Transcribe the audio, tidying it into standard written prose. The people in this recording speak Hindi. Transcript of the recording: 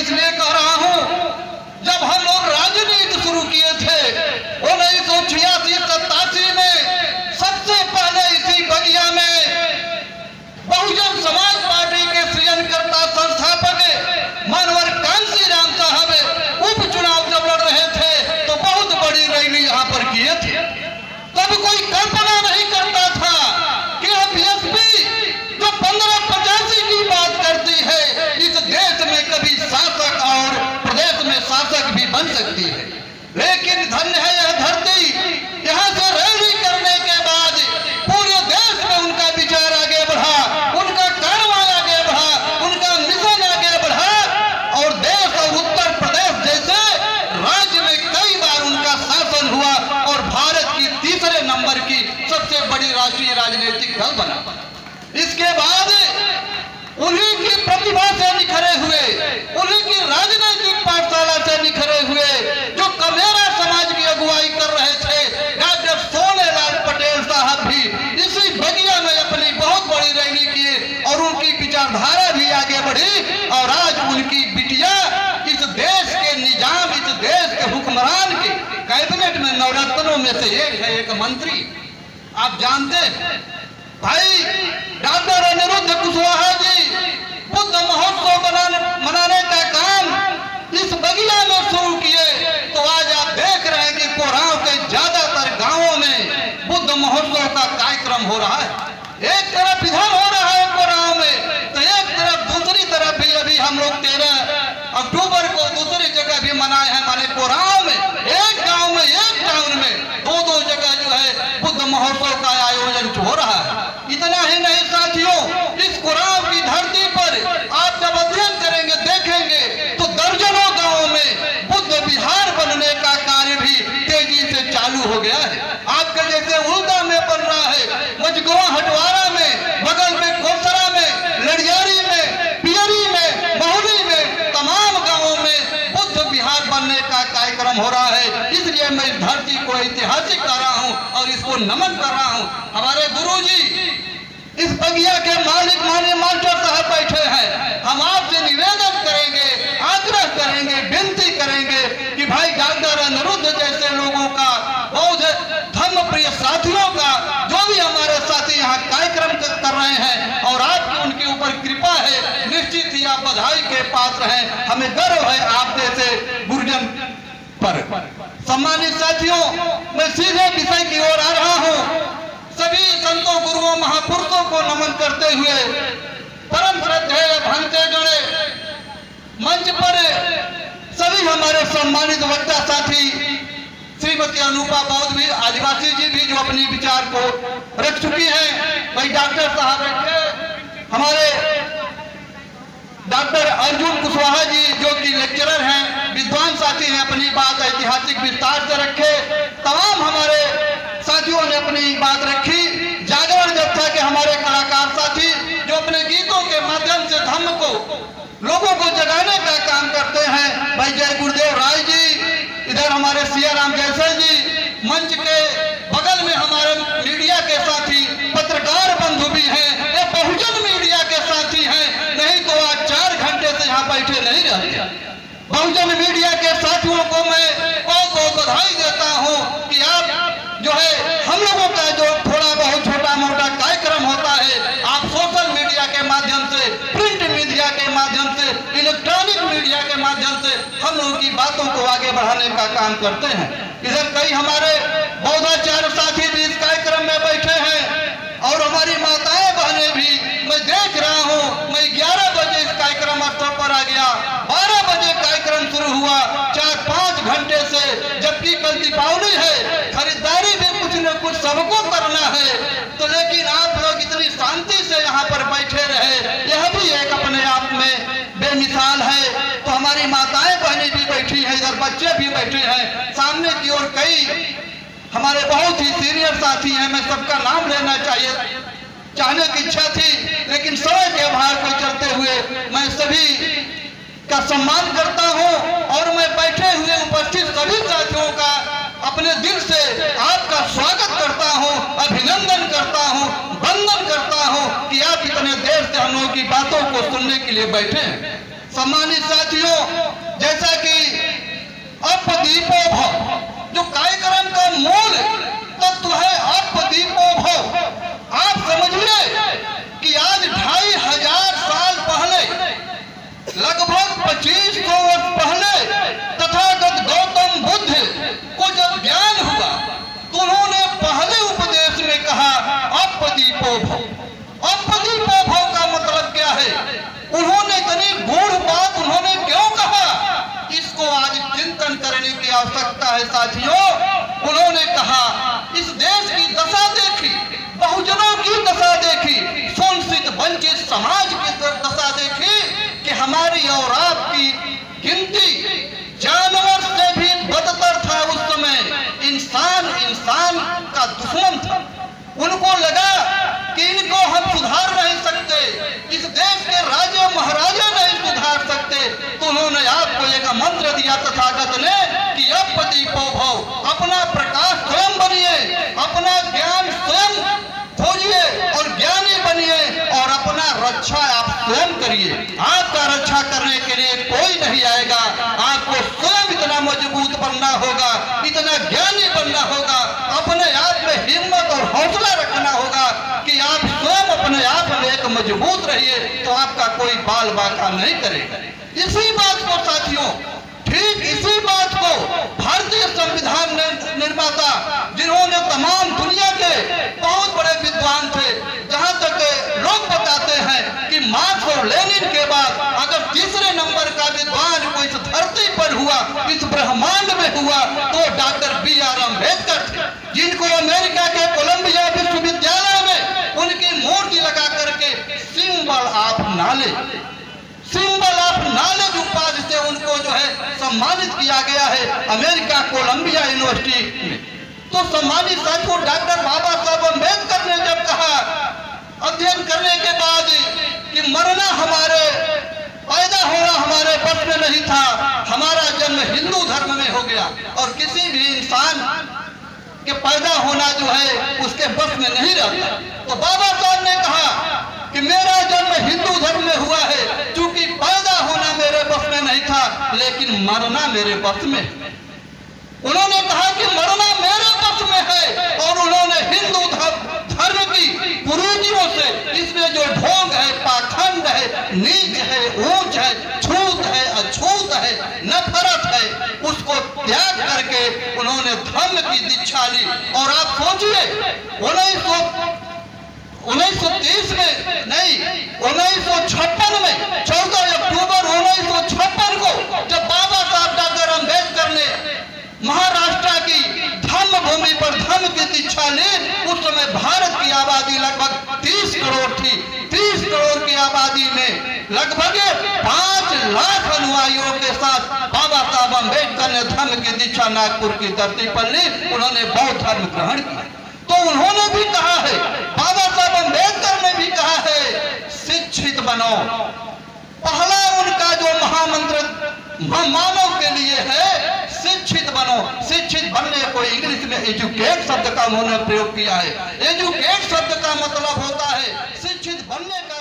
इसलिए कह रहा हूं, जब हम लोग राजनीति शुरू किए थे 1986-87 में, सबसे पहले इसी बगिया में बहुजन समाज पार्टी के सृजनकर्ता संस्थापक मानवर कांसी राम साहब उपचुनाव जब लड़ रहे थे तो बहुत बड़ी रैली यहाँ पर किए थे। तब कोई कल्पना नहीं करता था कि अब बीएसपी जो 1585 की बात करती है, इस देश में कभी शासक और प्रदेश में शासक भी बन सकती है। लेकिन धन्य है यह धरती, यहाँ से रैली करने के बाद पूरे देश में उनका विचार आगे बढ़ा, उनका कार्रवाई आगे बढ़ा, उनका मिशन आगे बढ़ा और देश और उत्तर प्रदेश जैसे राज्य में कई बार उनका शासन हुआ और भारत की तीसरे नंबर की सबसे बड़ी राष्ट्रीय राजनीतिक दल बना। इसके बाद उन्हीं की प्रतिभा से निखरे हुए, उन्हीं की राजनीतिक पाठशाला से निखरे हुए जो कमेरा समाज की अगुवाई कर रहे थे, डॉक्टर सोनेलाल पटेल साहब भी इसी बगिया में अपनी बहुत बड़ी रैली की और उनकी विचारधारा भी आगे बढ़ी और आज उनकी बिटिया इस देश के निजाम, इस देश के हुक्मरान के कैबिनेट में नवरत्नों में से एक है, एक मंत्री। आप जानते हैं भाई, डॉक्टर अनिरुद्ध कुशवाहा जी बुद्ध महोत्सव मनाने का काम इस बगिया में शुरू किए, तो आज आप देख रहे हैं कि कोरांव के ज्यादातर गांवों में बुद्ध महोत्सव का कार्यक्रम हो रहा है। एक तरफ इधर हो रहा है कोरांव में, तो एक तरफ दूसरी तरफ भी अभी हम लोग 13 अक्टूबर को दूसरी जगह भी मनाए हैं, माने कोरांव में एक गांव में, एक टाउन में दो जगह जो है बुद्ध महोत्सव का आयोजन हो रहा है। इतना ही नहीं साथियों, इस कोरांव की धरती पर आप जब अध्ययन करेंगे, देखेंगे तो दर्जनों गांवों में बुद्ध विहार बनने का कार्य भी तेजी से चालू हो गया है। आपके जैसे उल्दा में बन रहा है, मजगुआ हटवारा में, बगल में कोसरा में, लड़ियारी में, पियरी में, महुली में, तमाम गांवों में बुद्ध विहार बनने का कार्यक्रम हो रहा है। इसलिए मैं इस धरती को ऐतिहासिक कर रहा हूं और इसको नमन कर रहा हूं। हमारे गुरुजी इस बगिया के मालिक माननीय मास्टर साहब बैठे हैं। हम आपसे निवेदन करेंगे, आग्रह करेंगे, विनती करेंगे कि भाई डॉक्टर अनिरुद्ध जैसे लोगों का, बौद्ध धर्म प्रिय साथियों का, जो भी हमारे साथी यहाँ कार्यक्रम कर रहे हैं और आपकी उनके ऊपर कृपा है, निश्चित ही आप बधाई के पात्र हैं। हमें गर्व है आप जैसे गुरुजन पर। सम्मानित साथियों, मैं सीधे विषय की ओर आ रहा हूँ। सभी संतों, गुरुओं, महापुरुषों को नमन करते हुए परम श्रद्धेय भंते गणे मंच पर सभी हमारे सम्मानित वक्ता साथी श्रीमती अनुपा बौद्ध भी, आदिवासी जी भी जो अपनी विचार को रख चुकी हैं, भाई डॉक्टर साहब रखे, हमारे डॉक्टर अर्जुन कुशवाहा जी जो कि लेक्चरर हैं, विद्वान साथी हैं, अपनी बात ऐतिहासिक विस्तार से रखे। तमाम हमारे साथियों ने अपनी बात रखी। जागरण जत्था के हमारे कलाकार साथी जो अपने गीतों के माध्यम से धर्म को, लोगों को जगाने का काम करते हैं, भाई जय गुरुदेव राय जी, इधर हमारे सियाराम जैसल जी, मंच के बगल में हमारे मीडिया के साथी पत्रकार बंधु भी हैं, ये बहुजन मीडिया के साथी हैं, नहीं तो आज 4 घंटे से यहाँ बैठे नहीं रहते। बहुजन मीडिया के साथियों को मैं बहुत बहुत बधाई देता हूँ कि आप जो है हम लोगों का जो थोड़ा बहुत छोटा मोटा कार्यक्रम होता है, आप सोशल मीडिया के माध्यम से, प्रिंट मीडिया के माध्यम से, इलेक्ट्रॉनिक मीडिया के माध्यम से हम लोगों की बातों को आगे बढ़ाने का काम करते हैं। इधर कई हमारे बौद्धाचार्य साथी भी इस कार्यक्रम में बैठे हैं और हमारी माताएं बहनें भी, मैं देख रहा हूँ। मैं 11 बजे इस कार्यक्रम स्थल पर आ गया, 12 बजे कार्यक्रम शुरू हुआ, 4-5 घंटे से, जबकि कल दीपावली है, खरीदारी भी कुछ न कुछ सबको करना है, तो लेकिन आप लोग इतनी शांति से यहाँ पर बैठे रहे, यह भी एक अपने आप में बेमिसाल है। तो हमारी माताएं बहनें भी बैठी हैं, इधर बच्चे भी बैठे हैं, सामने की ओर कई हमारे बहुत ही सीनियर साथी हैं, मैं सबका नाम लेना चाहने की इच्छा थी, लेकिन समय के अभाव को चलते हुए मैं सभी का सम्मान करता हूं और मैं बैठे हुए उपस्थित सभी साथियों का अपने दिल से आपका स्वागत करता हूं, अभिनंदन करता हूं, वंदन करता हूं कि आप इतने देर से हम लोगों की बातों को सुनने के लिए बैठे हैं। सम्मानित साथियों, आप दीपो भव, जो कार्यक्रम का मूल तत्व है आप दीपो भव। आप समझिए कि आज 2500 साल पहले, लगभग 2500 वर्ष पहले तथागत गौतम बुद्ध को जब ज्ञान हुआ तो उन्होंने पहले उपदेश में कहा अपदीपो भव। अपदीपो भव का मतलब क्या है? उन्होंने इतनी गूढ़ बात उन्होंने क्यों कहा, इसको आज चिंतन करने की आवश्यकता है साथियों। उन्होंने कहा इस देश की दशा देखी, बहुजनों की दशा देखी, शोषित वंचित समाज की दशा देखी कि हमारी और आपकी गिनती जानवर से भी बदतर था। उस समय इंसान का दुश्मन था। उनको लगा कि इनको हम सुधार नहीं सकते, इस देश के राजा महाराजा नहीं सुधार सकते, तो उन्होंने आपको एक मंत्र दिया तथागत ने कि अपदीपो भव। अपना प्रकाश स्वयं बनिए, अपना ज्ञान स्वयं खोजिए और ज्ञानी बनिए और अपना रक्षा आप स्वयं करिए। आपका रक्षा करने के लिए कोई नहीं आएगा, आपको स्वयं इतना मजबूत बनना होगा, इतना ज्ञानी बनना होगा, अपने आप में हिम्मत और हौसला रखना होगा कि आप स्वयं अपने आप में एक मजबूत रहिए, तो आपका कोई बाल बाका नहीं करेगा। इसी बात को साथियों, ठीक इसी बात को भारतीय संविधान निर्माता, जिन्होंने तमाम दुनिया के बहुत बड़े विद्वान थे, जहां तक लोग बताते हैं कि मार्क्स और लेनिन के बाद अगर तीसरे नंबर का विद्वान कोई इस धरती पर हुआ, इस ब्रह्मांड में हुआ, तो डॉक्टर B.R. अम्बेडकर थे, जिनको अमेरिका के कोलंबिया विश्वविद्यालय में उनकी मूर्ति लगा करके सिंबल ऑफ नॉलेज उपाधि से उनको जो है सम्मानित किया गया है अमेरिका कोलंबिया यूनिवर्सिटी में। तो सम्मानित साथियों, डॉक्टर बाबा साहब अम्बेडकर ने जब कहा अध्ययन करने के बाद कि मरना पैदा होना हमारे बस में नहीं था, हमारा जन्म हिंदू धर्म में हो गया और किसी भी इंसान के पैदा होना जो है उसके बस में नहीं रहता। तो बाबा साहब ने कहा कि मेरा जन्म हिंदू धर्म में हुआ है, क्योंकि पैदा होना मेरे बस में नहीं था, लेकिन मरना मेरे बस में है। उन्होंने कहा कि मरना मेरे बस में है और उन्होंने हिंदू धर्म की कुरीतियों से, इसमें जो ढोंग है, पाखंड है, नीच है, ऊंच है, छूत है, अछूत है, नफरत है, उसको त्याग करके उन्होंने धर्म की दीक्षा ली। और आप सोचिए 1930 में नहीं, 1956 में 14 अक्टूबर 1956 को जब बाबा साहब डॉक्टर अम्बेडकर ने महाराष्ट्र की धर्म भूमि पर धर्म की दीक्षा ली, उस समय भारत की आबादी लगभग 30 करोड़ थी। 30 करोड़ की आबादी में लगभग 5 लाख अनुयायियों के साथ बाबा साहब अम्बेडकर ने धर्म की दीक्षा नागपुर की धरती पर ली। उन्होंने बौद्ध धर्म ग्रहण किया। तो उन्होंने भी कहा है, बाबा साहब अम्बेडकर ने भी कहा है, शिक्षित बनो। पहला उनका जो महामंत्र मानव के लिए है, शिक्षित बनो। शिक्षित बनने को इंग्लिश में एजुकेट शब्द का उन्होंने प्रयोग किया है। एजुकेट शब्द का मतलब होता है शिक्षित बनने का